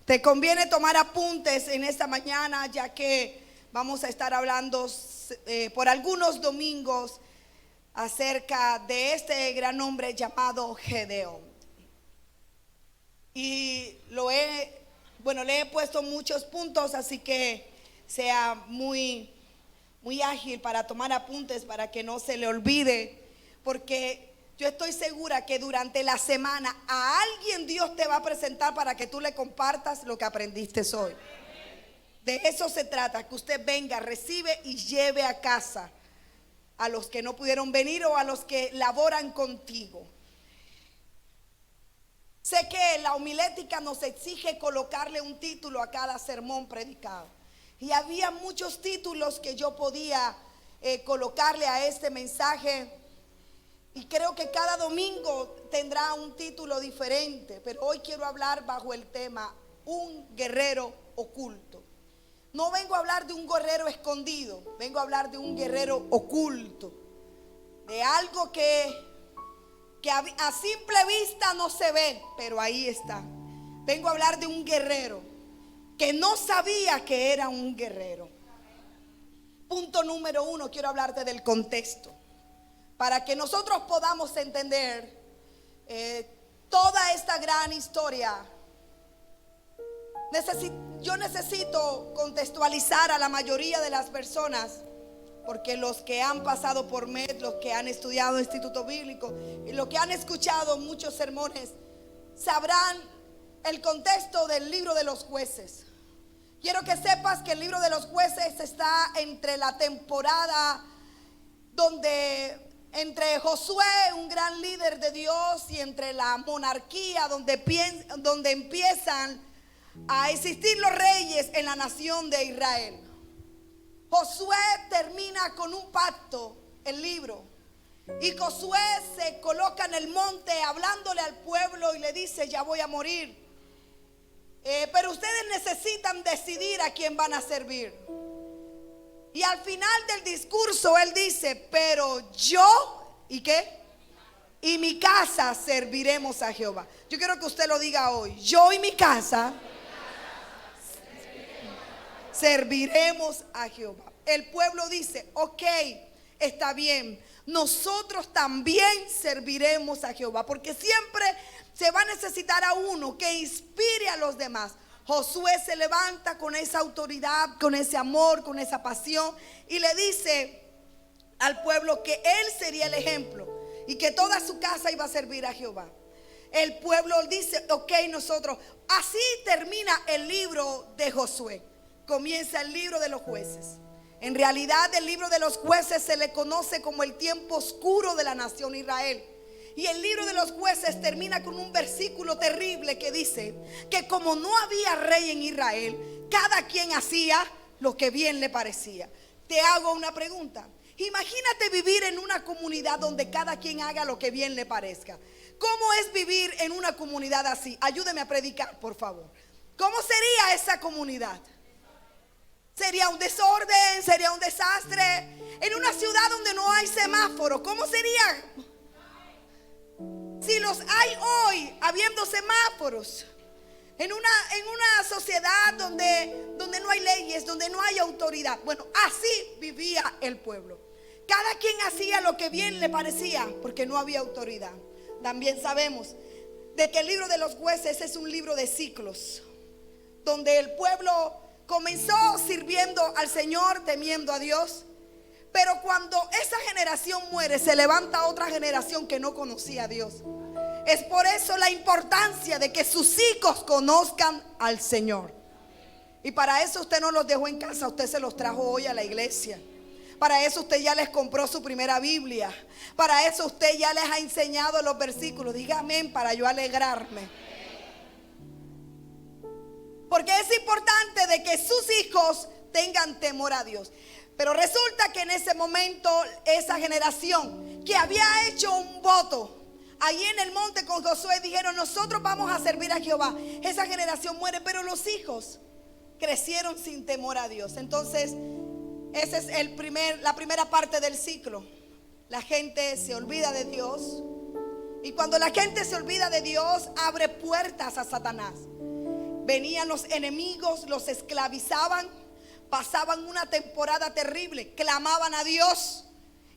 Te conviene tomar apuntes en esta mañana, ya que vamos a estar hablando por algunos domingos acerca de este gran hombre llamado Gedeón. Y le he puesto muchos puntos, así que sea muy ágil para tomar apuntes, para que no se le olvide, porque yo estoy segura que durante la semana a alguien Dios te va a presentar para que tú le compartas lo que aprendiste hoy. De eso se trata, que usted venga, recibe y lleve a casa a los que no pudieron venir o a los que laboran contigo. Sé que la homilética nos exige colocarle un título a cada sermón predicado. Y había muchos títulos que yo podía colocarle a este mensaje. Y creo que cada domingo tendrá un título diferente. Pero hoy quiero hablar bajo el tema un guerrero oculto. No vengo a hablar de un guerrero escondido, vengo a hablar de un guerrero oculto. De algo que a simple vista no se ve, pero ahí está. Vengo a hablar de un guerrero que no sabía que era un guerrero. Punto número 1, quiero hablarte del contexto, para que nosotros podamos entender toda esta gran historia. Yo necesito contextualizar a la mayoría de las personas, porque los que han pasado por MED, los que han estudiado Instituto Bíblico y los que han escuchado muchos sermones, sabrán el contexto del libro de los jueces. Quiero que sepas que el libro de los jueces está entre la temporada entre Josué, un gran líder de Dios, y entre la monarquía donde empiezan a existir los reyes en la nación de Israel. Josué termina con un pacto, el libro, y Josué se coloca en el monte hablándole al pueblo y le dice: ya voy a morir, pero ustedes necesitan decidir a quién van a servir. Y al final del discurso él dice: pero yo, ¿y qué? Y mi casa serviremos a Jehová. Yo quiero que usted lo diga hoy: yo y mi casa serviremos a Jehová. El pueblo dice: ok, está bien, nosotros también serviremos a Jehová, porque siempre se va a necesitar a uno que inspire a los demás. Josué se levanta con esa autoridad, con ese amor, con esa pasión, y le dice al pueblo que él sería el ejemplo y que toda su casa iba a servir a Jehová. El pueblo dice: ok, nosotros. Así termina el libro de Josué. Comienza el libro de los jueces. En realidad el libro de los jueces se le conoce como el tiempo oscuro de la nación Israel. Y el libro de los jueces termina con un versículo terrible que dice que como no había rey en Israel, cada quien hacía lo que bien le parecía. Te hago una pregunta. Imagínate vivir en una comunidad donde cada quien haga lo que bien le parezca. ¿Cómo es vivir en una comunidad así? Ayúdeme a predicar, por favor. ¿Cómo sería esa comunidad? Sería un desorden, sería un desastre. En una ciudad donde no hay semáforo, ¿cómo sería? Si los hay hoy, habiendo semáforos. En una sociedad donde no hay leyes, donde no hay autoridad. Bueno, así vivía el pueblo. Cada quien hacía lo que bien le parecía, porque no había autoridad. También sabemos de que el libro de los jueces es un libro de ciclos, donde el pueblo comenzó sirviendo al Señor, temiendo a Dios. Pero cuando esa generación muere, se levanta otra generación que no conocía a Dios. Es por eso la importancia de que sus hijos conozcan al Señor. Y para eso usted no los dejó en casa, usted se los trajo hoy a la iglesia. Para eso usted ya les compró su primera Biblia. Para eso usted ya les ha enseñado los versículos. Diga amén para yo alegrarme. Porque es importante de que sus hijos tengan temor a Dios. Pero resulta que en ese momento esa generación que había hecho un voto allí en el monte con Josué, dijeron: nosotros vamos a servir a Jehová. Esa generación muere, pero los hijos crecieron sin temor a Dios. Entonces esa es la primera parte del ciclo. La gente se olvida de Dios. Y cuando la gente se olvida de Dios, abre puertas a Satanás. Venían los enemigos, los esclavizaban, pasaban una temporada terrible, clamaban a Dios.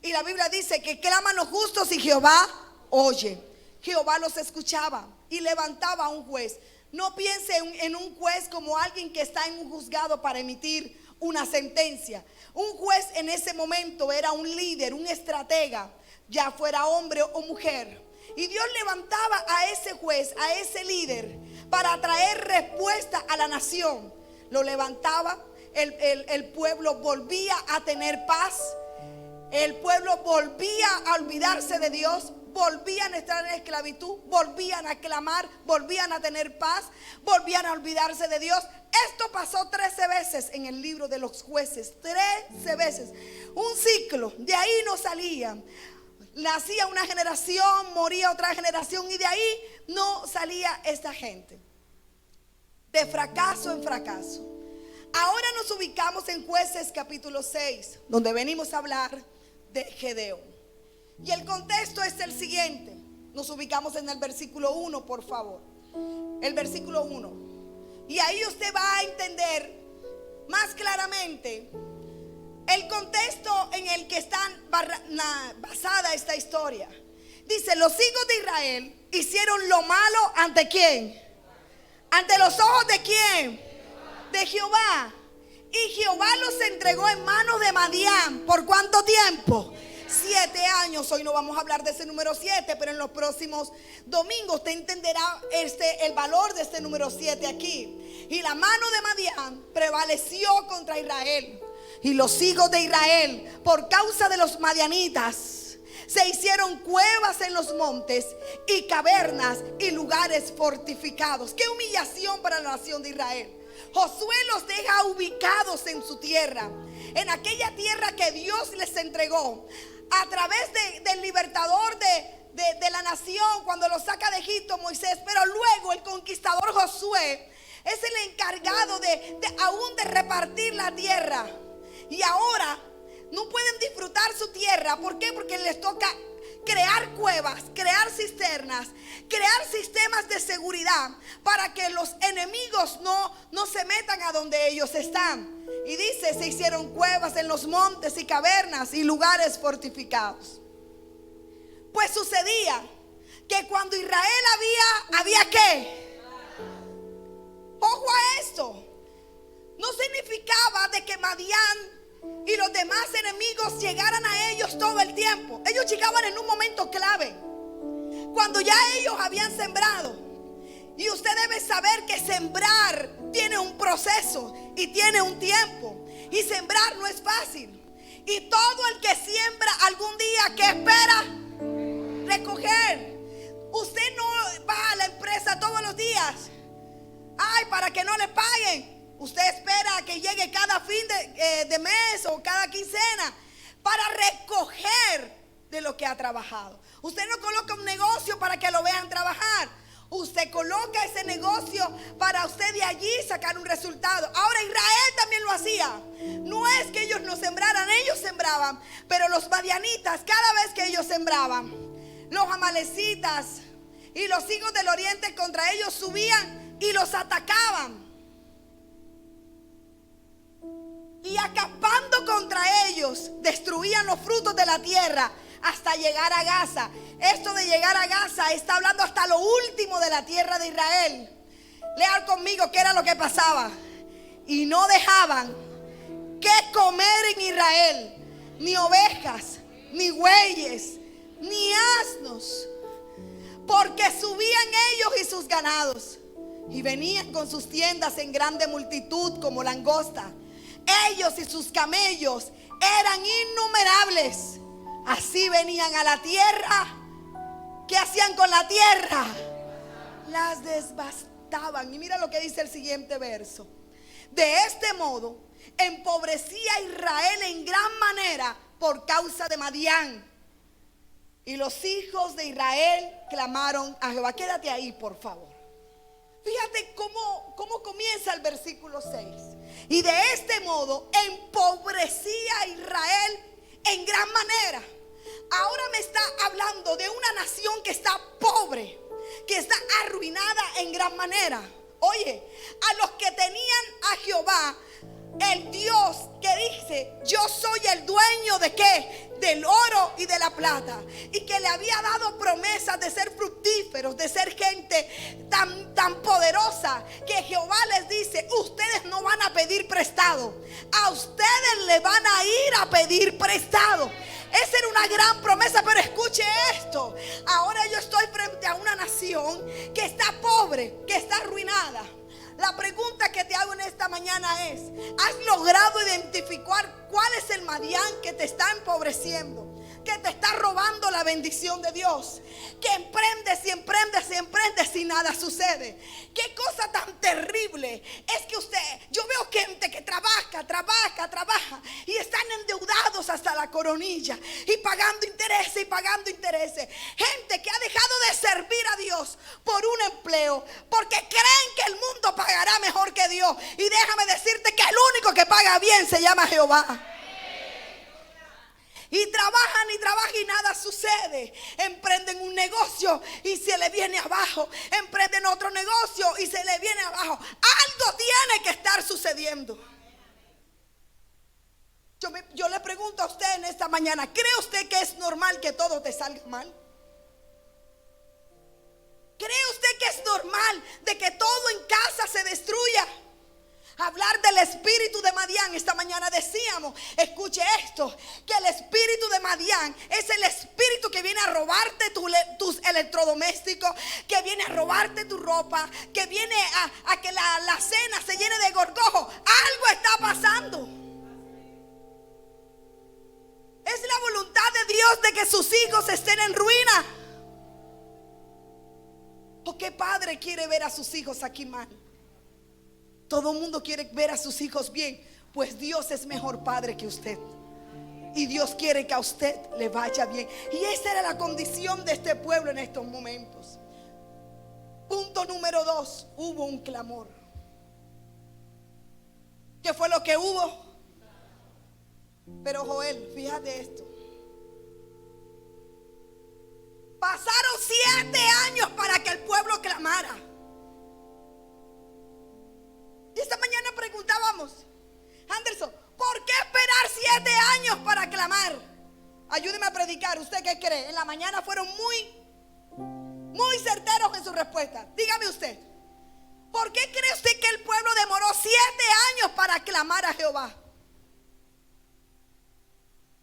Y la Biblia dice que claman los justos y Jehová oye. Jehová los escuchaba y levantaba a un juez. No piense en un juez como alguien que está en un juzgado para emitir una sentencia. Un juez en ese momento era un líder, un estratega, ya fuera hombre o mujer. Y Dios levantaba a ese juez, a ese líder, para traer respuesta a la nación. Lo levantaba, el pueblo volvía a tener paz. El pueblo volvía a olvidarse de Dios, volvían a estar en esclavitud, volvían a clamar, volvían a tener paz, volvían a olvidarse de Dios. Esto pasó 13 veces en el libro de los jueces, 13 veces. Un ciclo, de ahí no salían. Nacía una generación, moría otra generación y de ahí no salía esta gente. De fracaso en fracaso. Ahora nos ubicamos en Jueces capítulo 6, donde venimos a hablar de Gedeón. Y el contexto es el siguiente. Nos ubicamos en el versículo 1, por favor. El versículo 1. Y ahí usted va a entender más claramente el contexto en el que está basada esta historia. Dice: los hijos de Israel hicieron lo malo ¿ante quién? ¿Ante los ojos de quién? De Jehová. Y Jehová los entregó en manos de Madián. ¿Por cuánto tiempo? 7 años. Hoy no vamos a hablar de ese número 7, pero en los próximos domingos usted entenderá el valor de este número 7 aquí. Y la mano de Madián prevaleció contra Israel. Y los hijos de Israel, por causa de los madianitas, se hicieron cuevas en los montes y cavernas y lugares fortificados. Qué humillación para la nación de Israel. Josué los deja ubicados en su tierra, en aquella tierra que Dios les entregó a través del libertador de la nación cuando lo saca de Egipto, Moisés. Pero luego el conquistador Josué es el encargado aún de repartir la tierra. Y ahora no pueden disfrutar su tierra. ¿Por qué? Porque les toca crear cuevas, crear cisternas, crear sistemas de seguridad para que los enemigos no se metan a donde ellos están. Y dice: se hicieron cuevas en los montes y cavernas y lugares fortificados. Pues sucedía que cuando Israel había ¿qué? Ojo a esto. No significaba de que Madián y los demás enemigos llegaran a ellos todo el tiempo. Ellos llegaban en un momento clave, cuando ya ellos habían sembrado. Y usted debe saber que sembrar tiene un proceso y tiene un tiempo. Y sembrar no es fácil. Y todo el que siembra algún día, ¿qué espera? Recoger. Usted no va a la empresa todos los días, ay, para que no le paguen. Usted espera a que llegue cada fin de mes o cada quincena para recoger de lo que ha trabajado. Usted no coloca un negocio para que lo vean trabajar. Usted coloca ese negocio para usted de allí sacar un resultado. Ahora Israel también lo hacía. No es que ellos no sembraran, ellos sembraban. Pero los madianitas, cada vez que ellos sembraban, los amalecitas y los hijos del oriente contra ellos subían y los atacaban. Y acampando contra ellos, destruían los frutos de la tierra hasta llegar a Gaza. Esto de llegar a Gaza está hablando hasta lo último de la tierra de Israel. Lean conmigo qué era lo que pasaba. Y no dejaban que comer en Israel ni ovejas, ni bueyes, ni asnos, porque subían ellos y sus ganados y venían con sus tiendas en grande multitud como langosta. Ellos y sus camellos eran innumerables. Así venían a la tierra. ¿Qué hacían con la tierra? Las devastaban. Y mira lo que dice el siguiente verso. De este modo empobrecía Israel en gran manera por causa de Madián. Y los hijos de Israel clamaron a Jehová. Quédate ahí, por favor. Fíjate cómo comienza el versículo 6. Y de este modo empobrecía a Israel en gran manera. Ahora me está hablando de una nación que está pobre, que está arruinada en gran manera. Oye, a los que tenían a Jehová, el Dios que dice: yo soy el dueño de ¿qué? Del oro y de la plata, y que le había dado promesas de ser fructíferos, de ser gente tan poderosa, que Jehová les dice: ustedes no van a pedir prestado, a ustedes le van a ir a pedir prestado. Esa era una gran promesa. Pero escuche esto: ahora yo estoy frente a una nación que está pobre, que está arruinada. La pregunta que te hago en esta mañana es: ¿has logrado identificar cuál es el Madián que te está empobreciendo, que te está robando la bendición de Dios? Que emprendes y emprendes y emprendes y nada sucede. Qué cosa tan terrible es que yo veo gente que trabaja y están endeudados hasta la coronilla y pagando intereses y pagando intereses. Gente que ha dejado de servir a Dios por un empleo, porque creen que el mundo pagará mejor que Dios. Y déjame decirte que el único que paga bien se llama Jehová. Y trabajan y nada sucede. Emprenden un negocio y se le viene abajo. Emprenden otro negocio y se le viene abajo. Algo tiene que estar sucediendo. Yo le pregunto a usted en esta mañana: ¿cree usted que es normal que todo te salga mal? ¿Cree usted que es normal de que todo en casa se destruya? Hablar del espíritu de Madián. Esta mañana decíamos, escuche esto, que el espíritu de Madián es el espíritu que viene a robarte tus electrodomésticos, que viene a robarte tu ropa, que viene a que la cena se llene de gorgojo. Algo está pasando. Es la voluntad de Dios de que sus hijos estén en ruina. ¿O qué padre quiere ver a sus hijos aquí mal? Todo el mundo quiere ver a sus hijos bien. Pues Dios es mejor padre que usted, y Dios quiere que a usted le vaya bien. Y esa era la condición de este pueblo en estos momentos. Punto número 2: hubo un clamor. ¿Qué fue lo que hubo? Pero Joel, fíjate esto: pasaron 7 años para que el pueblo clamara. Y esta mañana preguntábamos: Anderson, ¿por qué esperar 7 años para clamar? Ayúdeme a predicar. ¿Usted qué cree? En la mañana fueron muy certeros en su respuesta. Dígame usted, ¿por qué cree usted que el pueblo demoró 7 años para clamar a Jehová?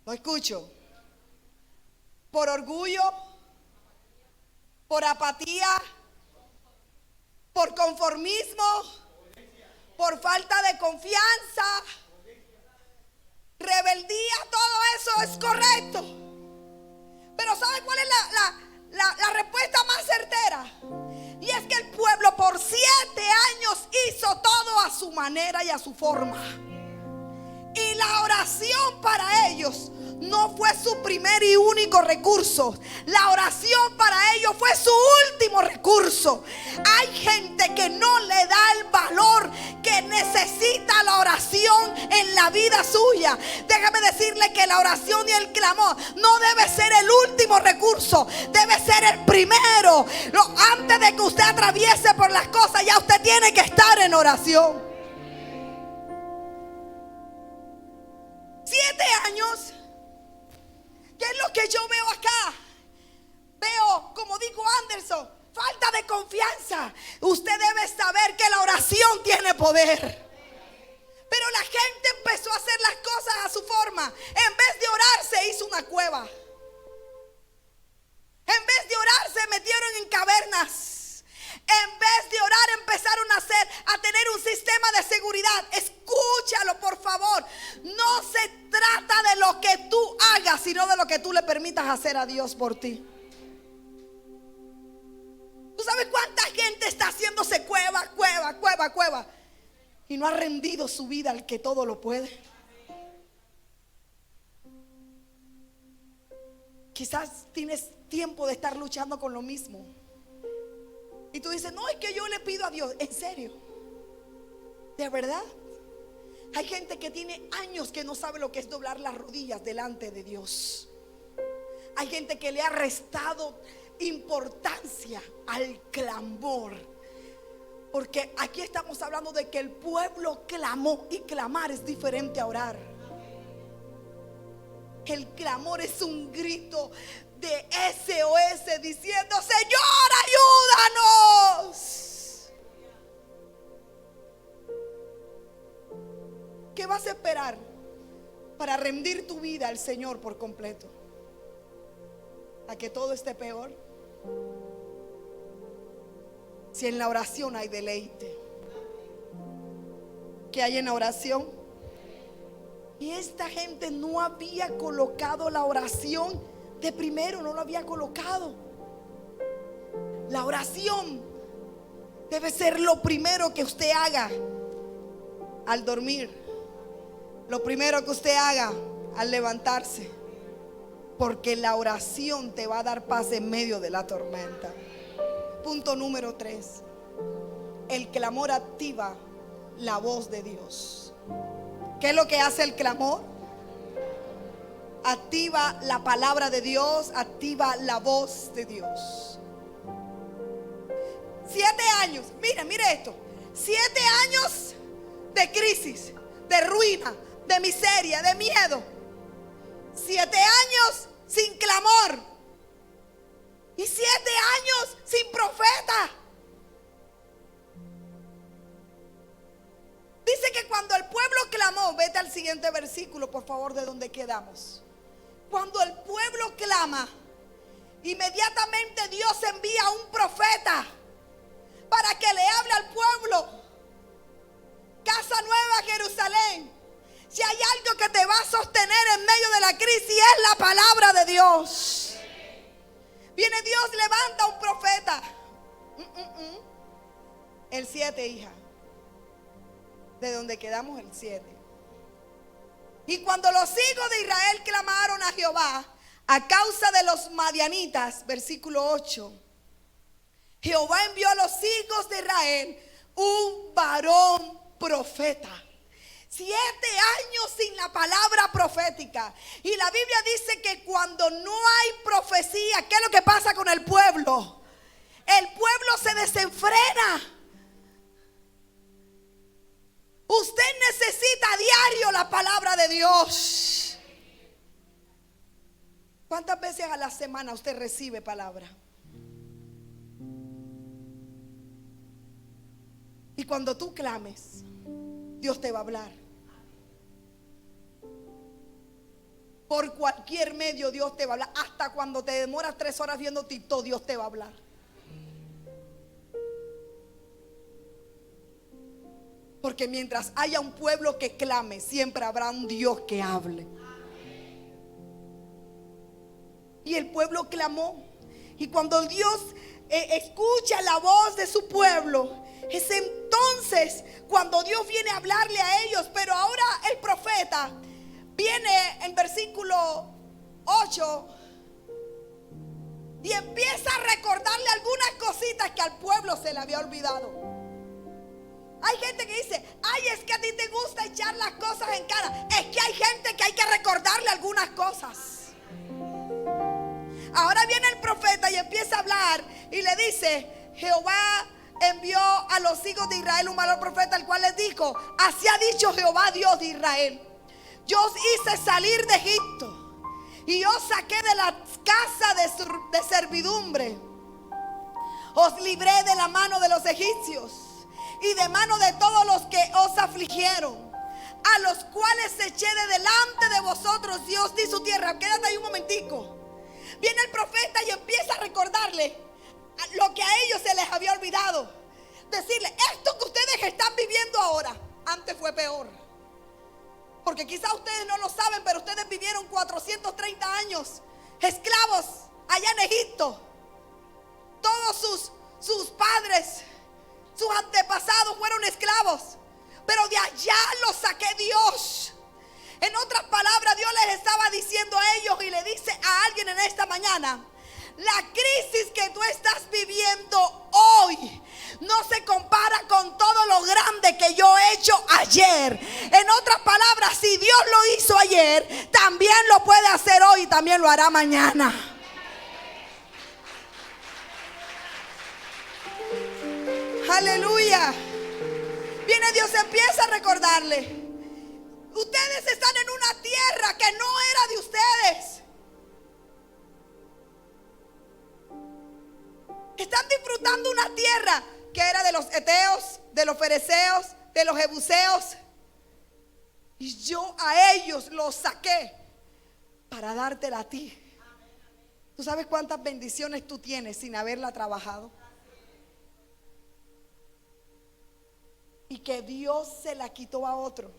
No escucho. ¿Por orgullo? ¿Por apatía? ¿Por conformismo? ¿Por falta de confianza? ¿Rebeldía? Todo eso es correcto. Pero ¿sabe cuál es la respuesta más certera? Y es que el pueblo por 7 años hizo todo a su manera y a su forma. Y la oración para ellos no fue su primer y único recurso. La oración para ellos fue su último recurso. Hay gente que no le da el valor que necesita la oración en la vida suya. Déjame decirle que la oración y el clamor no debe ser el último recurso, debe ser el primero. Antes de que usted atraviese por las cosas, ya usted tiene que estar en oración. 7 años. ¿Qué es lo que yo veo acá? Veo, como dijo Anderson, falta de confianza. Usted debe saber que la oración tiene poder. Pero la gente empezó a hacer las cosas a su forma. En vez de orar, se hizo una cueva. En vez de orar, se metieron en cavernas. En vez de orar, empezaron a tener un sistema de seguridad. Escúchalo, por favor. No se trata de lo que tú hagas, sino de lo que tú le permitas hacer a Dios por ti. ¿Tú sabes cuánta gente está haciéndose cueva y no ha rendido su vida al que todo lo puede? Quizás tienes tiempo de estar luchando con lo mismo. Y tú dices: no, es que yo le pido a Dios. ¿En serio? ¿De verdad? Hay gente que tiene años que no sabe lo que es doblar las rodillas delante de Dios. Hay gente que le ha restado importancia al clamor. Porque aquí estamos hablando de que el pueblo clamó, y clamar es diferente a orar. El clamor es un grito de SOS diciendo: Señor, ayúdanos. ¿Qué vas a esperar para rendir tu vida al Señor por completo? ¿A que todo esté peor? Si en la oración hay deleite. ¿Qué hay en la oración? Y esta gente no había colocado la oración de primero, no lo había colocado. La oración debe ser lo primero que usted haga al dormir, lo primero que usted haga al levantarse, porque la oración te va a dar paz en medio de la tormenta. Punto número 3. El clamor activa la voz de Dios. ¿Qué es lo que hace el clamor? Activa la palabra de Dios, activa la voz de Dios. 7 años, mire esto. 7 años de crisis, de ruina, de miseria, de miedo. 7 años sin clamor. Y 7 años sin profeta. Dice que cuando el pueblo clamó, vete al siguiente versículo, por favor, de donde quedamos. Cuando el pueblo clama, inmediatamente Dios envía a un profeta para que le hable al pueblo. Casa Nueva Jerusalén, si hay algo que te va a sostener en medio de la crisis, es la palabra de Dios. Viene Dios, levanta un profeta. El 7, hija. De donde quedamos, el 7. Y cuando los hijos de Israel clamaron a Jehová a causa de los madianitas, versículo 8, Jehová envió a los hijos de Israel un varón profeta. 7 años sin la palabra profética. Y la Biblia dice que cuando no hay profecía, ¿qué es lo que pasa con el pueblo? El pueblo se desenfrena. Usted necesita a diario la palabra de Dios. ¿Cuántas veces a la semana usted recibe palabra? Y cuando tú clames, Dios te va a hablar. Por cualquier medio Dios te va a hablar. Hasta cuando te demoras 3 horas viendo TikTok, Dios te va a hablar. Porque mientras haya un pueblo que clame, siempre habrá un Dios que hable. Y el pueblo clamó. Y cuando Dios escucha la voz de su pueblo, es entonces cuando Dios viene a hablarle a ellos. Pero ahora el profeta viene en versículo 8 y empieza a recordarle algunas cositas que al pueblo se le había olvidado. Hay gente que dice: ay, es que a ti te gusta echar las cosas en cara. Es que hay gente que hay que recordarle algunas cosas. Ahora viene el profeta y empieza a hablar y le dice: Jehová envió a los hijos de Israel un varón profeta, el cual les dijo: así ha dicho Jehová Dios de Israel, yo os hice salir de Egipto y os saqué de la casa de servidumbre, os libré de la mano de los egipcios y de mano de todos los que os afligieron, a los cuales eché de delante de vosotros y os di su tierra. Quédate ahí un momentico. Viene el profeta y empieza a recordarle lo que a ellos se les había olvidado. Decirle: esto que ustedes están viviendo ahora, antes fue peor. Porque quizás ustedes no lo saben, pero ustedes vivieron 430 años esclavos allá en Egipto. Todos sus padres, sus antepasados fueron esclavos, pero de allá los saqué Dios. En otras palabras, Dios les estaba diciendo a ellos, y le dice a alguien en esta mañana: la crisis que tú estás viviendo hoy no se compara con todo lo grande que yo he hecho ayer. En otras palabras, si Dios lo hizo ayer, también lo puede hacer hoy y también lo hará mañana. Aleluya. Viene Dios, empieza a recordarle: ustedes están en una tierra que no era de ustedes. Están disfrutando una tierra que era de los heteos, de los fereceos, de los jebuseos. Y yo a ellos los saqué para dártela a ti. ¿Tú sabes cuántas bendiciones tú tienes sin haberla trabajado? Y que Dios se la quitó a otro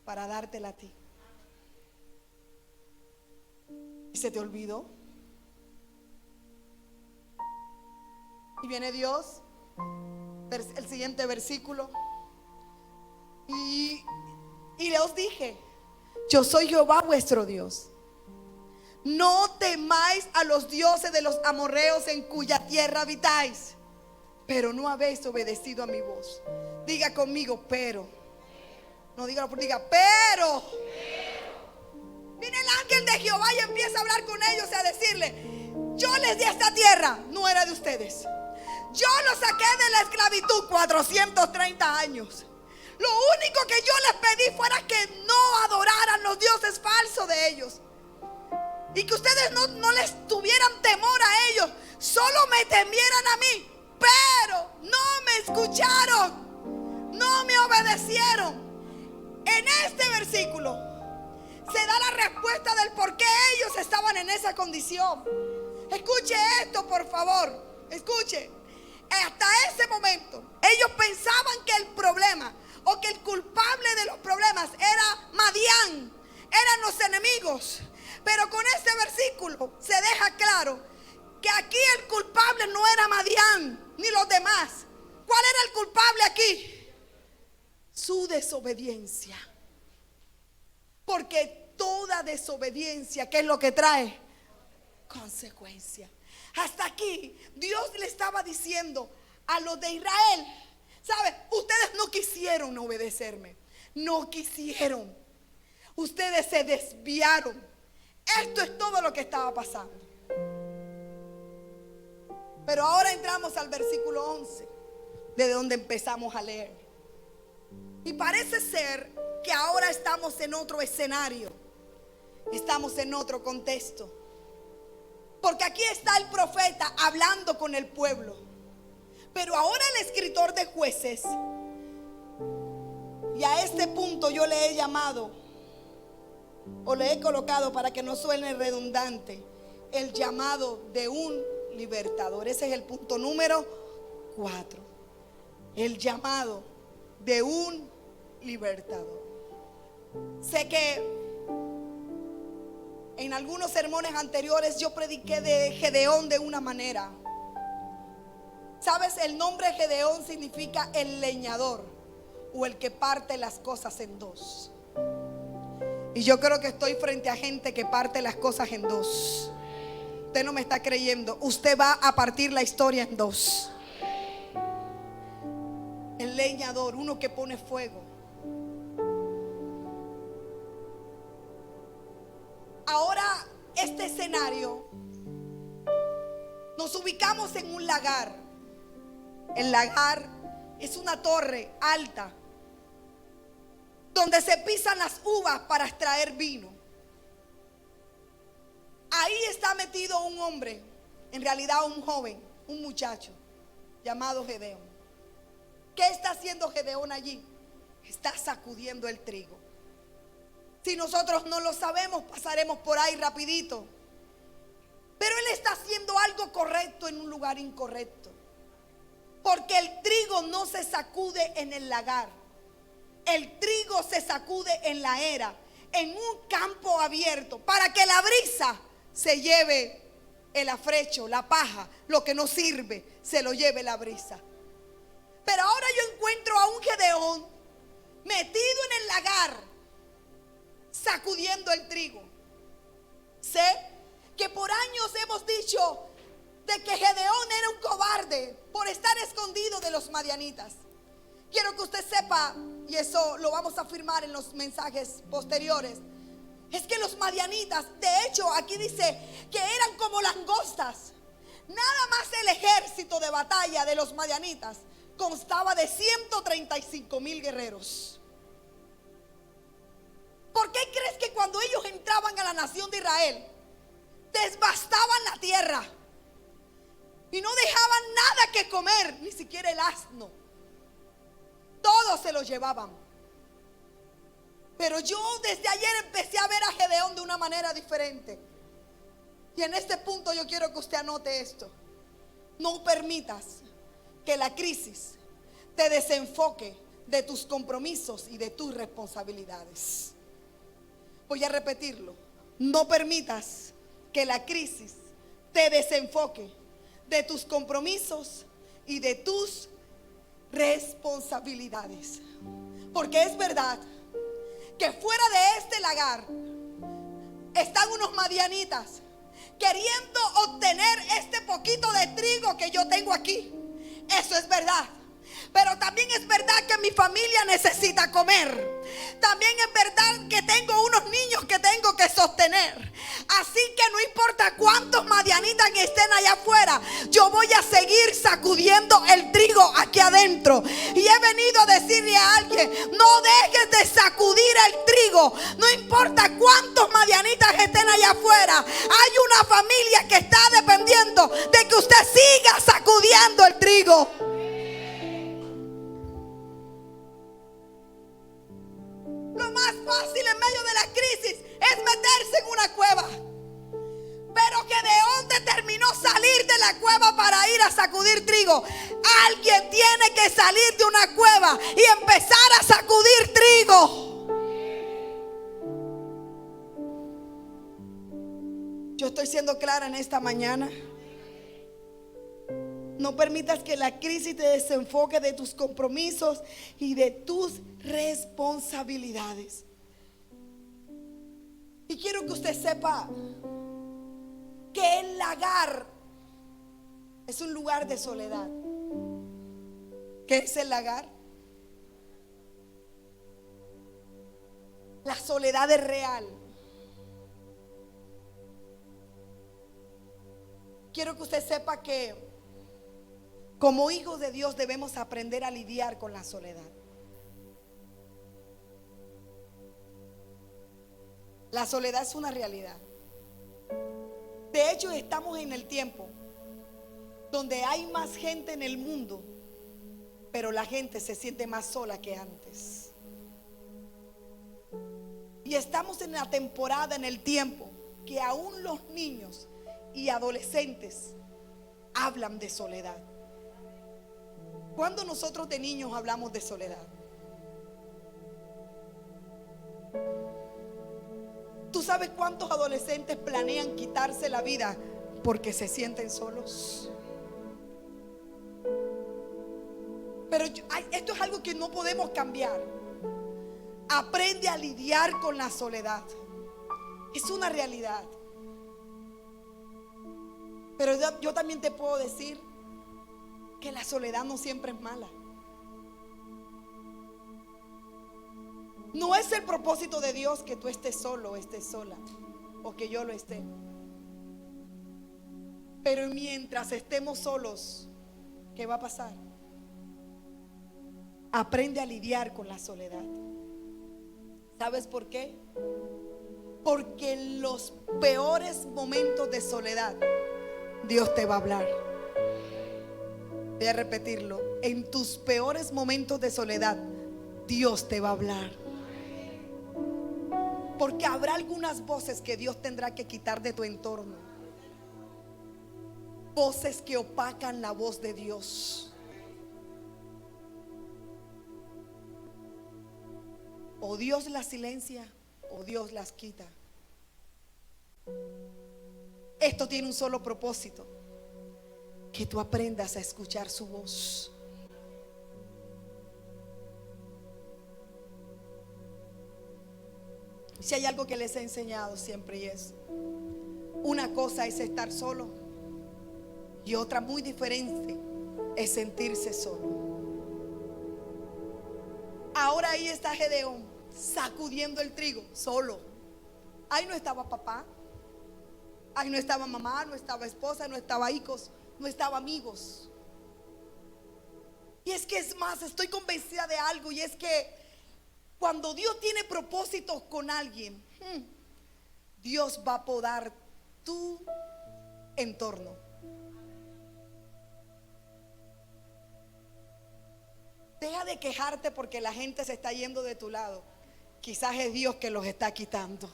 para dártela a ti. ¿Y se te olvidó? Y viene Dios, el siguiente versículo. Y les dije: yo soy Jehová vuestro Dios. No temáis a los dioses de los amorreos en cuya tierra habitáis, pero no habéis obedecido a mi voz. Diga conmigo, pero. No diga, pero. Viene el ángel de Jehová y empieza a hablar con ellos y a decirle: yo les di esta tierra, no era de ustedes. Yo los saqué de la esclavitud 430 años. Lo único que yo les pedí fuera que no adoraran los dioses falsos de ellos. Y que ustedes no les tuvieran temor a ellos, solo me temieran a mí. Pero no me escucharon, no me obedecieron. En este versículo se da la respuesta del por qué ellos estaban en esa condición. Escuche esto, por favor. Escuche. Hasta ese momento ellos pensaban que el problema o que el culpable de los problemas era Madián, eran los enemigos. Pero con este versículo se deja claro que aquí el culpable no era Madián ni los demás. ¿Cuál era el culpable aquí? Su desobediencia. Porque toda desobediencia, ¿qué es lo que trae? Consecuencia. Hasta aquí Dios le estaba diciendo a los de Israel: ¿sabe? Ustedes no quisieron obedecerme. No quisieron. Ustedes se desviaron. Esto es todo lo que estaba pasando. Pero ahora entramos al versículo 11, de donde empezamos a leer. Y parece ser que ahora estamos en otro escenario. Estamos en otro contexto. Porque aquí está el profeta hablando con el pueblo. Pero ahora el escritor de Jueces, y a este punto yo le he llamado, o le he colocado para que no suene redundante, el llamado de un libertador. Ese es el punto número 4. El llamado de un libertador. Sé que en algunos sermones anteriores yo prediqué de Gedeón de una manera. ¿Sabes? El nombre Gedeón significa el leñador, o el que parte las cosas en dos. Y yo creo que estoy frente a gente que parte las cosas en dos. Usted no me está creyendo. Usted va a partir la historia en dos. El leñador, uno que pone fuego. Ahora este escenario, nos ubicamos en un lagar. El lagar es una torre alta donde se pisan las uvas para extraer vino. Ahí está metido un hombre, en realidad un joven, un muchacho llamado Gedeón. ¿Qué está haciendo Gedeón allí? Está sacudiendo el trigo. Si nosotros no lo sabemos, pasaremos por ahí rapidito. Pero él está haciendo algo correcto en un lugar incorrecto. Porque el trigo no se sacude en el lagar. El trigo se sacude en la era, en un campo abierto, para que la brisa se lleve el afrecho, la paja, lo que no sirve, se lo lleve la brisa. Pero ahora yo encuentro a un Gedeón metido en el lagar, sacudiendo el trigo. Sé que por años hemos dicho de que Gedeón era un cobarde por estar escondido de los madianitas. Quiero que usted sepa, y eso lo vamos a afirmar en los mensajes posteriores, es que los madianitas, de hecho aquí dice que eran como langostas. Nada más el ejército de batalla de los madianitas constaba de 135,000 guerreros. ¿Por qué crees que cuando ellos entraban a la nación de Israel, devastaban la tierra y no dejaban nada que comer, ni siquiera el asno? Todos se lo llevaban. Pero yo desde ayer empecé a ver a Gedeón de una manera diferente. Y en este punto yo quiero que usted anote esto. No permitas que la crisis te desenfoque de tus compromisos y de tus responsabilidades. Voy a repetirlo. No permitas que la crisis te desenfoque de tus compromisos y de tus responsabilidades. Porque es verdad que fuera de este lagar están unos madianitas queriendo obtener este poquito de trigo que yo tengo aquí. Eso es verdad. Pero también es verdad que mi familia necesita comer. También es verdad que tengo unos niños que tengo que sostener. Así que no importa cuántos madianitas estén allá afuera, yo voy a seguir sacudiendo el trigo aquí adentro. Y he venido a decirle a alguien: no dejes de sacudir el trigo. No importa cuántos madianitas estén allá afuera, hay una familia que está dependiendo de que usted siga sacudiendo el trigo. Lo más fácil en medio de la crisis es meterse en una cueva. Pero Gedeón determinó salir de la cueva para ir a sacudir trigo. Alguien tiene que salir de una cueva y empezar a sacudir trigo. Yo estoy siendo clara en esta mañana. No permitas que la crisis te desenfoque de tus compromisos y de tus responsabilidades. Y quiero que usted sepa que el lagar es un lugar de soledad. ¿Qué es el lagar? La soledad es real. Quiero que usted sepa que como hijos de Dios debemos aprender a lidiar con la soledad. La soledad es una realidad. De hecho, estamos en el tiempo donde hay más gente en el mundo, pero la gente se siente más sola que antes. Y estamos en la temporada, en el tiempo que aún los niños y adolescentes hablan de soledad. ¿Cuándo nosotros de niños hablamos de soledad? ¿Tú sabes cuántos adolescentes planean quitarse la vida porque se sienten solos? Pero esto es algo que no podemos cambiar. Aprende a lidiar con la soledad. Es una realidad. Pero yo también te puedo decir que la soledad no siempre es mala. No es el propósito de Dios que tú estés solo o estés sola, o que yo lo esté. Pero mientras estemos solos, ¿qué va a pasar? Aprende a lidiar con la soledad. ¿Sabes por qué? Porque en los peores momentos de soledad Dios te va a hablar. Voy a repetirlo. En tus peores momentos de soledad Dios te va a hablar. Porque habrá algunas voces que Dios tendrá que quitar de tu entorno. Voces que opacan la voz de Dios. O Dios las silencia o Dios las quita. Esto tiene un solo propósito: que tú aprendas a escuchar su voz. Si hay algo que les he enseñado siempre, y es: una cosa es estar solo y otra muy diferente es sentirse solo. Ahora ahí está Gedeón sacudiendo el trigo solo. Ahí no estaba papá, ahí no estaba mamá, no estaba esposa, no estaba hijos, no estaba amigos. Y es que es más, estoy convencida de algo, y es que cuando Dios tiene propósitos con alguien, Dios va a podar tu entorno. Deja de quejarte porque la gente se está yendo de tu lado. Quizás es Dios que los está quitando.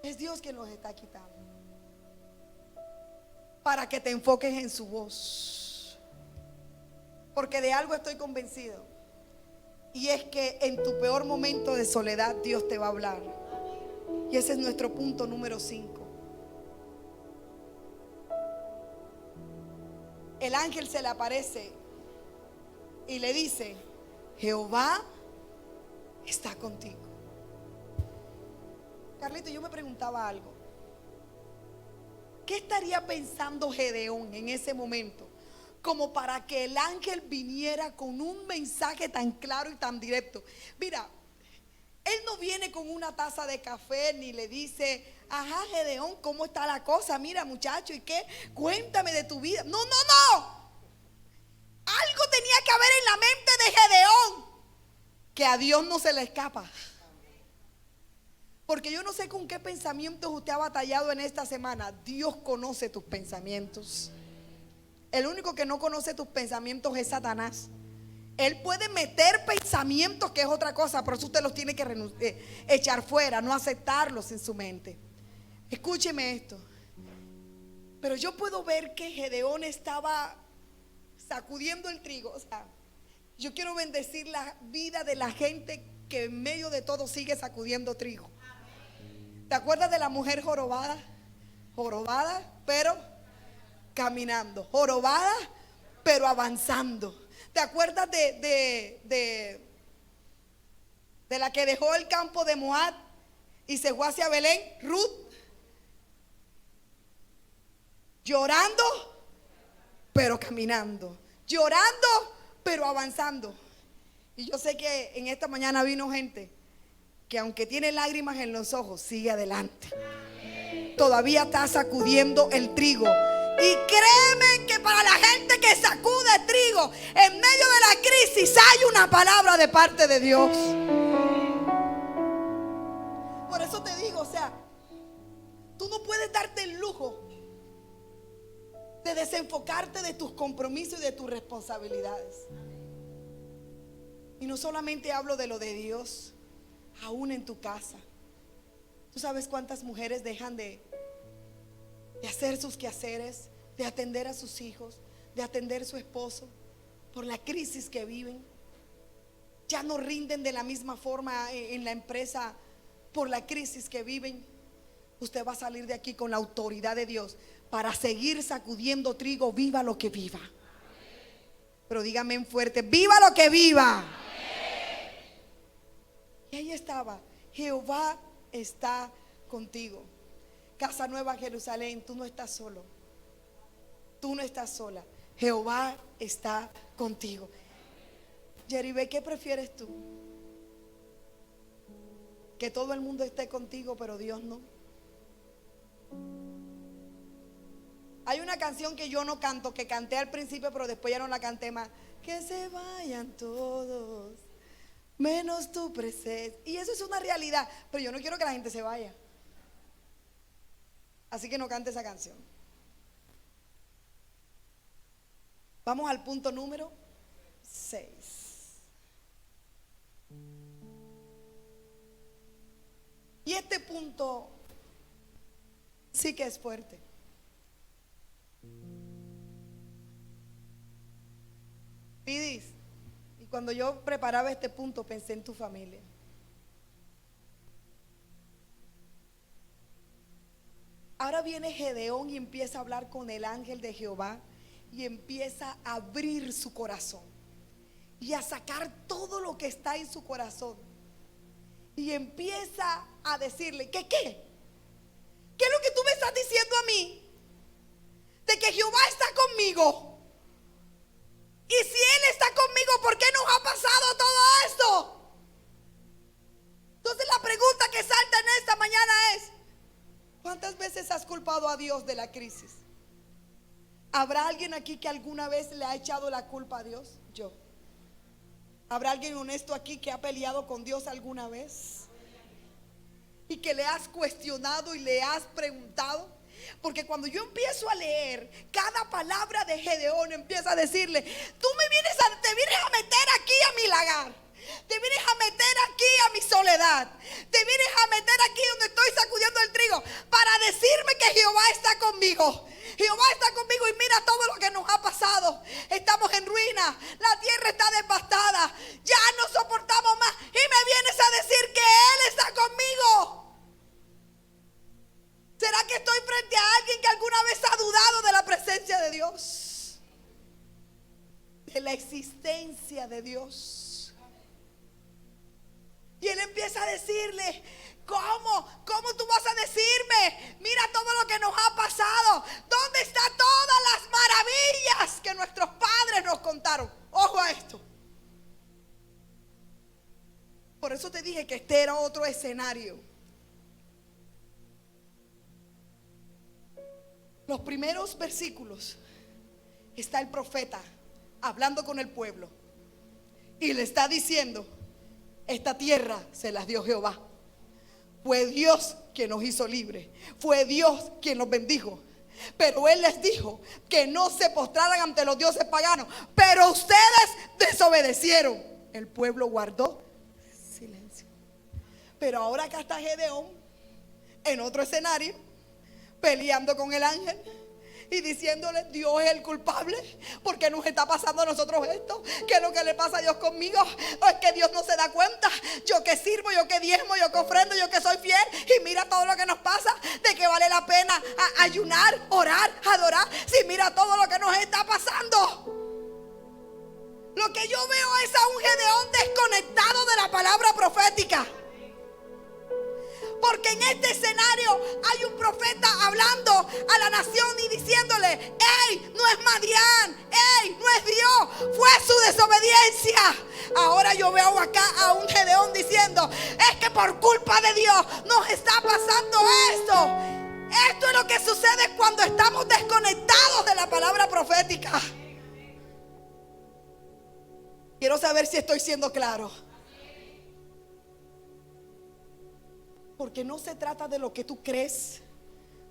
Es Dios quien los está quitando, para que te enfoques en su voz. Porque de algo estoy convencido, y es que en tu peor momento de soledad Dios te va a hablar. Y ese es nuestro punto número 5. El ángel se le aparece y le dice: Jehová está contigo. Carlito, yo me preguntaba algo. ¿Qué estaría pensando Gedeón en ese momento como para que el ángel viniera con un mensaje tan claro y tan directo? Mira, él no viene con una taza de café ni le dice: ajá, Gedeón, ¿cómo está la cosa? Mira, muchacho, ¿y qué? Cuéntame de tu vida. No, no, no. Algo tenía que haber en la mente de Gedeón que a Dios no se le escapa. Porque yo no sé con qué pensamientos usted ha batallado en esta semana. Dios conoce tus pensamientos. El único que no conoce tus pensamientos es Satanás. Él puede meter pensamientos, que es otra cosa, pero eso usted los tiene que echar fuera, no aceptarlos en su mente. Escúcheme esto. Pero yo puedo ver que Gedeón estaba sacudiendo el trigo. O sea, yo quiero bendecir la vida de la gente que en medio de todo sigue sacudiendo trigo. ¿Te acuerdas de la mujer jorobada? Jorobada, pero caminando. Jorobada, pero avanzando. ¿Te acuerdas de la que dejó el campo de Moab y se fue hacia Belén? Ruth. Llorando, pero caminando. Llorando, pero avanzando. Y yo sé que en esta mañana vino gente que aunque tiene lágrimas en los ojos, sigue adelante. Todavía está sacudiendo el trigo. Y créeme que para la gente que sacude trigo en medio de la crisis hay una palabra de parte de Dios. Por eso te digo, o sea, tú no puedes darte el lujo de desenfocarte de tus compromisos y de tus responsabilidades. Y no solamente hablo de lo de Dios, aún en tu casa. ¿Tú sabes cuántas mujeres dejan de hacer sus quehaceres, de atender a sus hijos, de atender a su esposo por la crisis que viven? Ya no rinden de la misma forma en la empresa por la crisis que viven. Usted va a salir de aquí con la autoridad de Dios para seguir sacudiendo trigo, viva lo que viva. Pero dígame en fuerte: viva lo que viva. Y ahí estaba: Jehová está contigo. Casa Nueva Jerusalén, tú no estás solo. Tú no estás sola. Jehová está contigo. Yeribe, ¿qué prefieres tú? Que todo el mundo esté contigo, pero Dios no. Hay una canción que yo no canto, que canté al principio, pero después ya no la canté más. Que se vayan todos, menos tu presencia. Y eso es una realidad, pero yo no quiero que la gente se vaya. Así que no cante esa canción. Vamos al punto número 6. Y este punto sí que es fuerte. Pidis, y cuando yo preparaba este punto pensé en tu familia. Ahora viene Gedeón y empieza a hablar con el ángel de Jehová y empieza a abrir su corazón y a sacar todo lo que está en su corazón. Y empieza a decirle: ¿qué? ¿Qué es lo que tú me estás diciendo a mí? De que Jehová está conmigo. Y si Él está conmigo, ¿por qué nos ha pasado todo esto? Entonces la pregunta que salta en esta mañana es: ¿cuántas veces has culpado a Dios de la crisis? ¿Habrá alguien aquí que alguna vez le ha echado la culpa a Dios? Yo. ¿Habrá alguien honesto aquí que ha peleado con Dios alguna vez? Y que le has cuestionado y le has preguntado. Porque cuando yo empiezo a leer cada palabra de Gedeón, empieza a decirle: te vienes a meter aquí a mi lagar, te vienes a meter aquí a mi soledad, te vienes a meter aquí donde estoy sacudiendo el trigo, para decirme que Jehová está conmigo. Jehová está conmigo, y mira todo lo que nos ha pasado. Estamos en ruina, la tierra está devastada, ya no soportamos más, y me vienes a decir que Él está conmigo. ¿Será que estoy frente a alguien que alguna vez ha dudado de la presencia de Dios? De la existencia de Dios. Y él empieza a decirle: ¿Cómo tú vas a decirme? Mira todo lo que nos ha pasado. ¿Dónde están todas las maravillas que nuestros padres nos contaron? Ojo a esto. Por eso te dije que este era otro escenario. Los primeros versículos está el profeta hablando con el pueblo y le está diciendo: esta tierra se las dio Jehová. Fue Dios quien nos hizo libres, fue Dios quien nos bendijo. Pero Él les dijo que no se postraran ante los dioses paganos, pero ustedes desobedecieron. El pueblo guardó silencio. Pero ahora acá está Gedeón en otro escenario, peleando con el ángel y diciéndole: Dios es el culpable, porque nos está pasando a nosotros esto. ¿Qué es lo que le pasa a Dios conmigo? ¿O es que Dios no se da cuenta? Yo que sirvo, yo que diezmo, yo que ofrendo, yo que soy fiel, y mira todo lo que nos pasa. ¿De que vale la pena ayunar, orar, adorar, si mira todo lo que nos está pasando? Lo que yo veo es a un Gedeón desconectado de la palabra profética. Porque en este escenario hay un profeta hablando a la nación y diciéndole: ¡ey! No es Madián, ¡ey! No es Dios, fue su desobediencia. Ahora yo veo acá a un Gedeón diciendo: es que por culpa de Dios nos está pasando esto. Esto es lo que sucede cuando estamos desconectados de la palabra profética. Quiero saber si estoy siendo claro. Porque no se trata de lo que tú crees,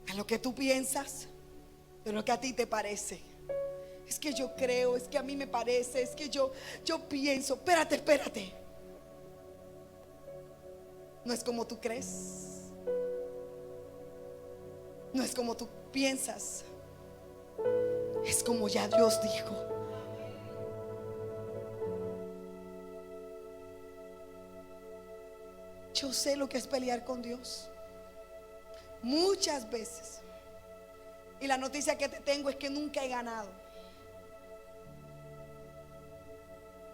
de lo que tú piensas, de lo que a ti te parece. Es que yo creo, es que a mí me parece, es que yo pienso. Espérate. No es como tú crees, no es como tú piensas, es como ya Dios dijo. Yo sé lo que es pelear con Dios muchas veces, y la noticia que te tengo es que nunca he ganado.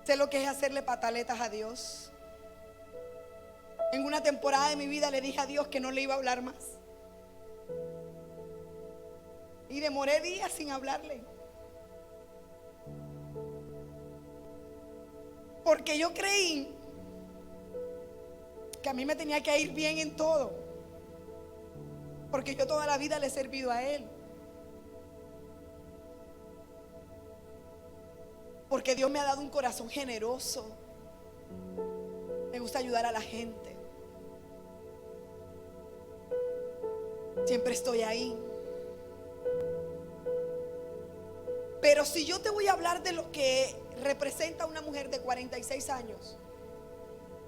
Sé lo que es hacerle pataletas a Dios. En una temporada de mi vida le dije a Dios que no le iba a hablar más, y demoré días sin hablarle, porque yo creí que a mí me tenía que ir bien en todo, porque yo toda la vida le he servido a Él, porque Dios me ha dado un corazón generoso, me gusta ayudar a la gente, siempre estoy ahí. Pero si yo te voy a hablar de lo que representa una mujer de 46 años,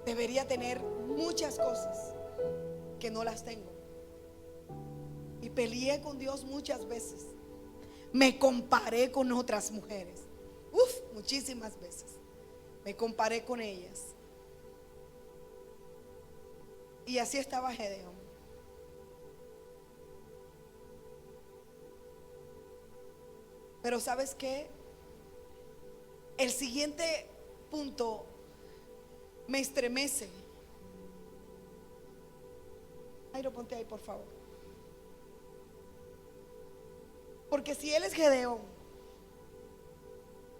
debería tener muchas cosas que no las tengo. Y peleé con Dios muchas veces. Me comparé con otras mujeres. Muchísimas veces. Me comparé con ellas. Y así estaba Gedeón. Pero ¿sabes qué? El siguiente punto me estremece. Jairo, ponte ahí, por favor. Porque si él es Gedeón,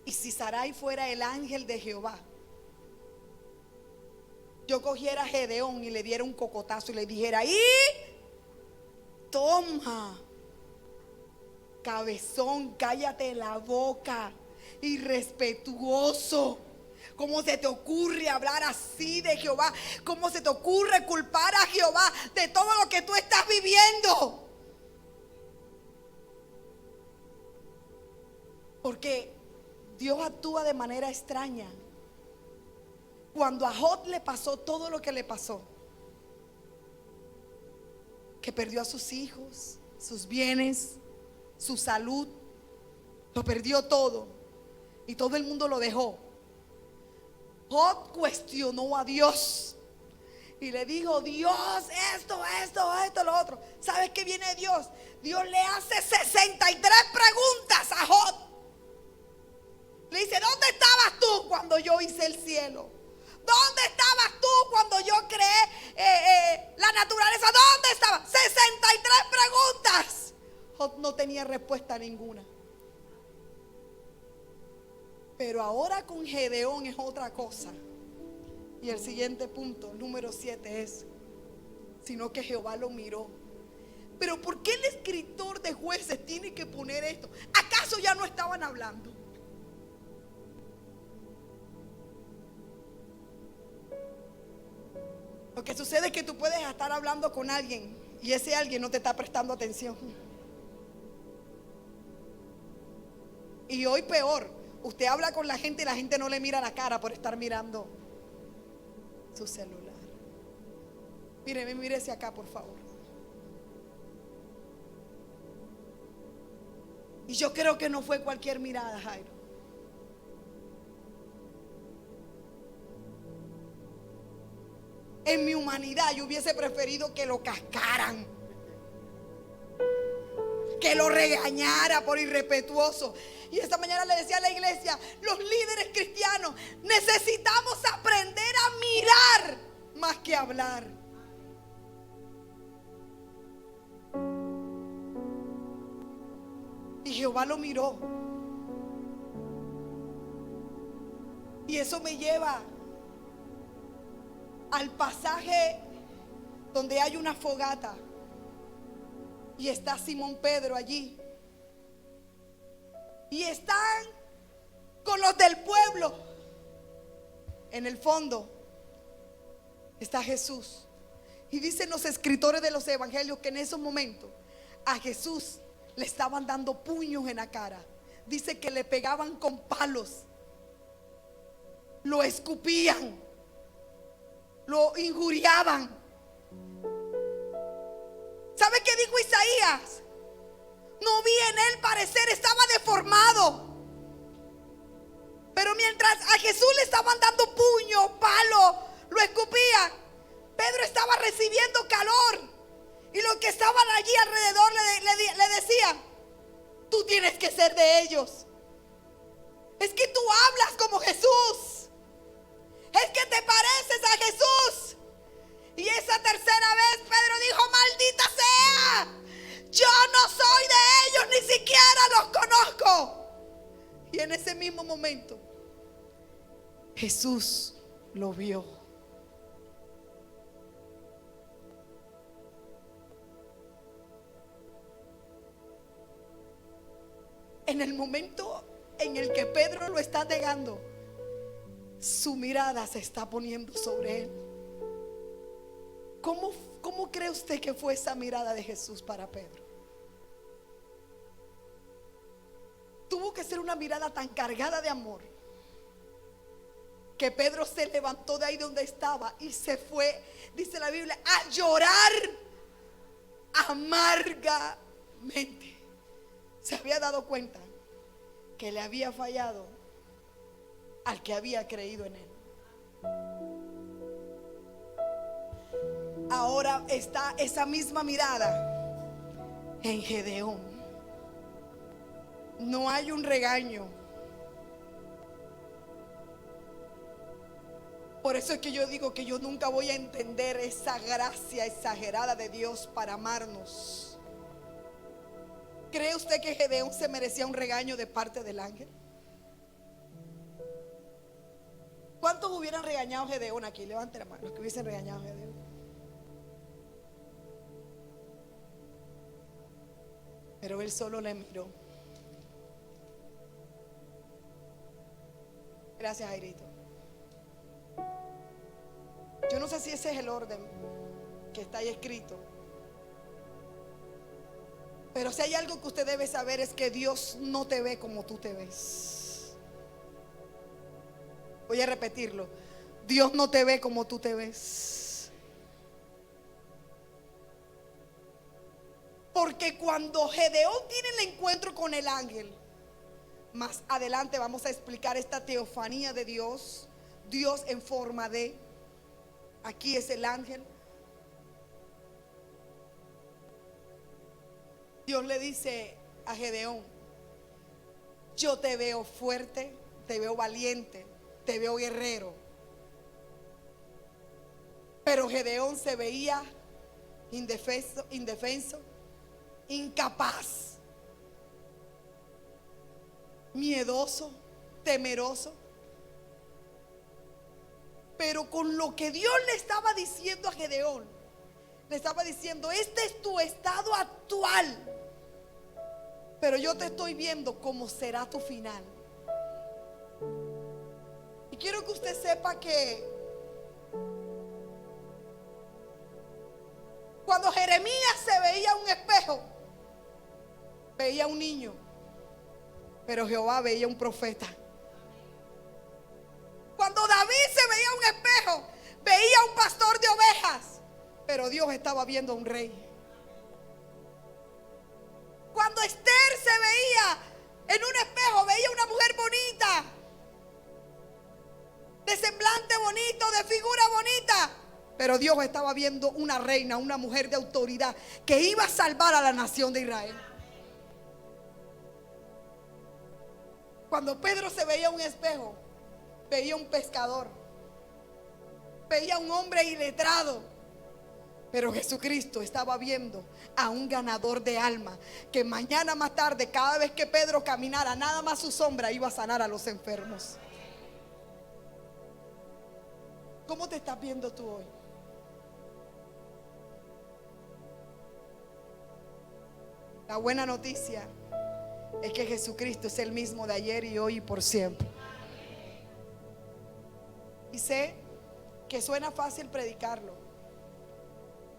y si Sarai fuera el ángel de Jehová, yo cogiera a Gedeón y le diera un cocotazo y le dijera: ¡y toma! cabezón, cállate la boca, irrespetuoso. ¿Cómo se te ocurre hablar así de Jehová? ¿Cómo se te ocurre culpar a Jehová de todo lo que tú estás viviendo? Porque Dios actúa de manera extraña. Cuando a Job le pasó todo lo que le pasó, que perdió a sus hijos, sus bienes, su salud, lo perdió todo y todo el mundo lo dejó. Job cuestionó a Dios y le dijo: Dios, esto, lo otro. ¿Sabes qué viene Dios? Dios le hace 63 preguntas a Job. Le dice: ¿dónde estabas tú cuando yo hice el cielo? ¿Dónde estabas tú cuando yo creé la naturaleza? ¿Dónde estabas? 63 preguntas. Job no tenía respuesta ninguna. Pero ahora con Gedeón es otra cosa. Y el siguiente punto, número 7, es: sino que Jehová lo miró. Pero ¿por qué el escritor de Jueces tiene que poner esto? ¿Acaso ya no estaban hablando? Lo que sucede es que tú puedes estar hablando con alguien y ese alguien no te está prestando atención. Y hoy peor, usted habla con la gente y la gente no le mira la cara por estar mirando su celular. Mírese acá, por favor. Y yo creo que no fue cualquier mirada, Jairo. En mi humanidad yo hubiese preferido que lo cascaran, que lo regañara por irrespetuoso. Y esta mañana le decía a la iglesia: los líderes cristianos necesitamos aprender a mirar más que hablar. Y Jehová lo miró. Y eso me lleva al pasaje donde hay una fogata y está Simón Pedro allí y están con los del pueblo. En el fondo está Jesús, y dicen los escritores de los evangelios que en esos momentos a Jesús le estaban dando puños en la cara. Dice que le pegaban con palos, lo escupían, lo injuriaban. ¿Sabe qué dijo Isaías? No vi en él parecer, estaba deformado. Pero mientras a Jesús le estaban dando puño, palo, lo escupían, Pedro estaba recibiendo calor. Y los que estaban allí alrededor le decían: tú tienes que ser de ellos. Es que tú hablas como Jesús. Es que te pareces a Jesús. Y esa tercera vez Pedro dijo: maldita sea, yo no soy de ellos, ni siquiera los conozco. Y en ese mismo momento Jesús lo vio. En el momento en el que Pedro lo está negando, su mirada se está poniendo sobre él. ¿Cómo cree usted que fue esa mirada de Jesús para Pedro? Tuvo que ser una mirada tan cargada de amor que Pedro se levantó de ahí donde estaba y se fue, dice la Biblia, a llorar amargamente. Se había dado cuenta que le había fallado al que había creído en él. Ahora está esa misma mirada en Gedeón. No hay un regaño. Por eso es que yo digo que yo nunca voy a entender esa gracia exagerada de Dios para amarnos. ¿Cree usted que Gedeón se merecía un regaño de parte del ángel? ¿Cuántos hubieran regañado a Gedeón aquí? Levante la mano, los que hubiesen regañado a Gedeón. Pero él solo le miró. Gracias, Jairito. Yo no sé si ese es el orden que está ahí escrito, pero si hay algo que usted debe saber es que Dios no te ve como tú te ves. Voy a repetirlo. Dios no te ve como tú te ves. Porque cuando Gedeón tiene el encuentro con el ángel, más adelante vamos a explicar esta teofanía de Dios, Dios en forma de, aquí es el ángel. Dios le dice a Gedeón: yo te veo fuerte, te veo valiente, te veo guerrero. Pero Gedeón se veía indefenso, incapaz, miedoso, temeroso. Pero con lo que Dios le estaba diciendo a Gedeón, le estaba diciendo: este es tu estado actual, pero yo te estoy viendo cómo será tu final. Y quiero que usted sepa que cuando Jeremías se veía un espejo, veía un niño, pero Jehová veía un profeta. Cuando David se veía un espejo, veía un pastor de ovejas, pero Dios estaba viendo a un rey. Cuando Esther se veía en un espejo, veía una mujer bonita, de semblante bonito, de figura bonita, pero Dios estaba viendo una reina, una mujer de autoridad que iba a salvar a la nación de Israel. Cuando Pedro se veía un espejo, veía un pescador, veía un hombre iletrado, pero Jesucristo estaba viendo a un ganador de alma, que mañana más tarde, cada vez que Pedro caminara, nada más su sombra iba a sanar a los enfermos. ¿Cómo te estás viendo tú hoy? La buena noticia es que Jesucristo es el mismo de ayer y hoy y por siempre. Y sé que suena fácil predicarlo,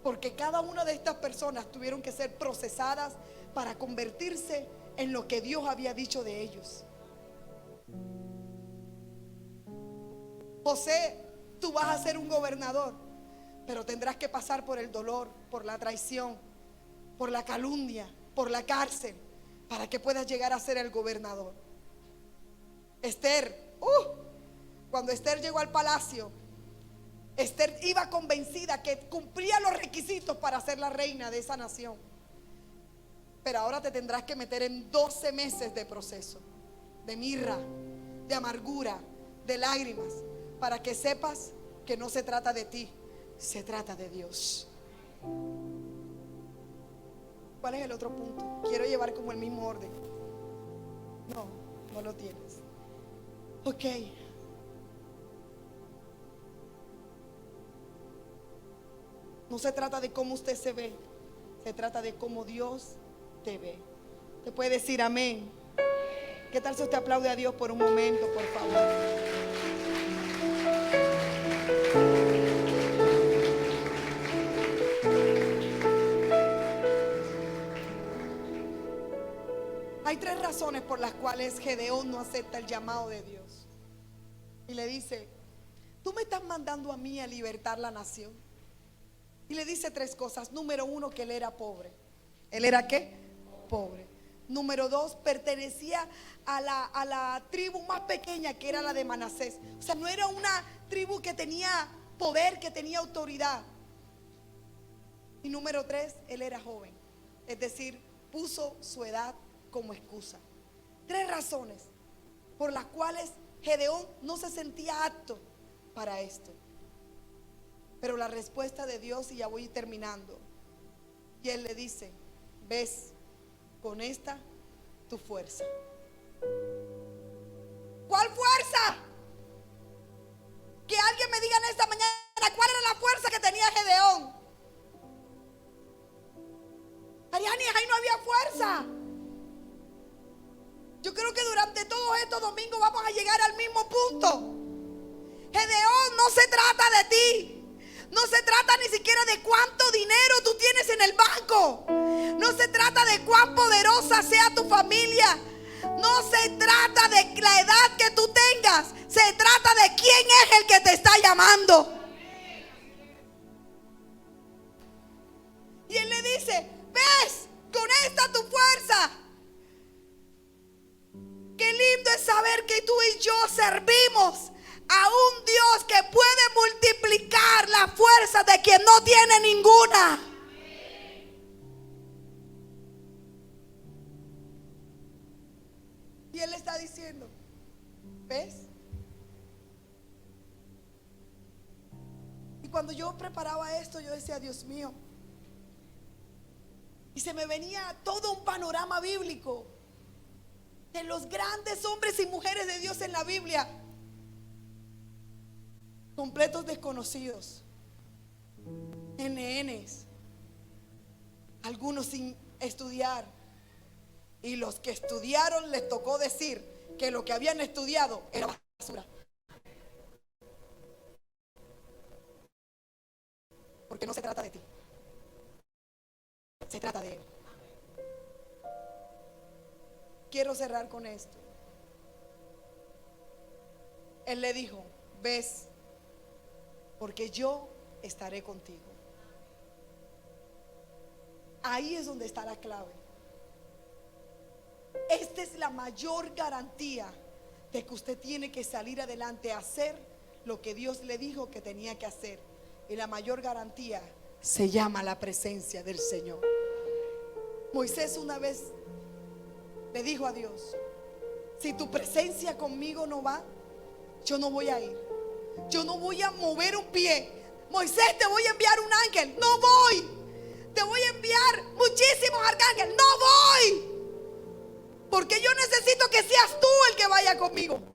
porque cada una de estas personas tuvieron que ser procesadas para convertirse en lo que Dios había dicho de ellos. José, tú vas a ser un gobernador, pero tendrás que pasar por el dolor, por la traición, por la calumnia, por la cárcel, para que puedas llegar a ser el gobernador. Esther, cuando Esther llegó al palacio, Esther iba convencida que cumplía los requisitos para ser la reina de esa nación. Pero ahora te tendrás que meter en 12 meses de proceso, de mirra, de amargura, de lágrimas, para que sepas que no se trata de ti, se trata de Dios. ¿Cuál es el otro punto? Quiero llevar como el mismo orden. No lo tienes. Ok. No se trata de cómo usted se ve, se trata de cómo Dios te ve. ¿Te puede decir amén? ¿Qué tal si usted aplaude a Dios por un momento, por favor? Hay 3 razones por las cuales Gedeón no acepta el llamado de Dios. Y le dice: tú me estás mandando a mí a libertar la nación. Y le dice 3 cosas. Número 1, que él era pobre. ¿Él era qué? Pobre. Número 2, pertenecía a la tribu más pequeña, que era la de Manasés. O sea, no era una tribu que tenía poder, que tenía autoridad. Y número 3, él era joven. Es decir, puso su edad como excusa. 3 razones por las cuales Gedeón no se sentía apto para esto. Pero la respuesta de Dios, y ya voy terminando, y él le dice: ves, con esta tu fuerza. ¿Cuál fuerza? Que alguien me diga en esta mañana cuál era la fuerza que tenía Gedeón. Ariani, ahí no había fuerza. Punto. Gedeón, no se trata de ti. No se trata ni siquiera de cuánto dinero tú tienes en el banco. No se trata de cuán poderosa sea tu familia. No se trata de la edad que tú tengas. Se trata de quién es el que te está llamando. Y él le dice: ves, con esta tu fuerza. Qué lindo es saber que tú y yo servimos a un Dios que puede multiplicar la fuerza de quien no tiene ninguna. Y él está diciendo: ¿ves? Y cuando yo preparaba esto, yo decía: Dios mío. Y se me venía todo un panorama bíblico de los grandes hombres y mujeres de Dios en la Biblia, completos desconocidos, NNs, algunos sin estudiar, y los que estudiaron les tocó decir que lo que habían estudiado era basura, porque no se trata de ti, se trata de Él. Quiero cerrar con esto. Él le dijo: ves, porque yo estaré contigo. Ahí es donde está la clave. Esta es la mayor garantía de que usted tiene que salir adelante a hacer lo que Dios le dijo que tenía que hacer. Y la mayor garantía se llama la presencia del Señor. Moisés una vez le dijo a Dios: si tu presencia conmigo no va, yo no voy a ir. Yo no voy a mover un pie. Moisés, te voy a enviar un ángel. No voy. Te voy a enviar muchísimos arcángeles. No voy. Porque yo necesito que seas tú el que vaya conmigo.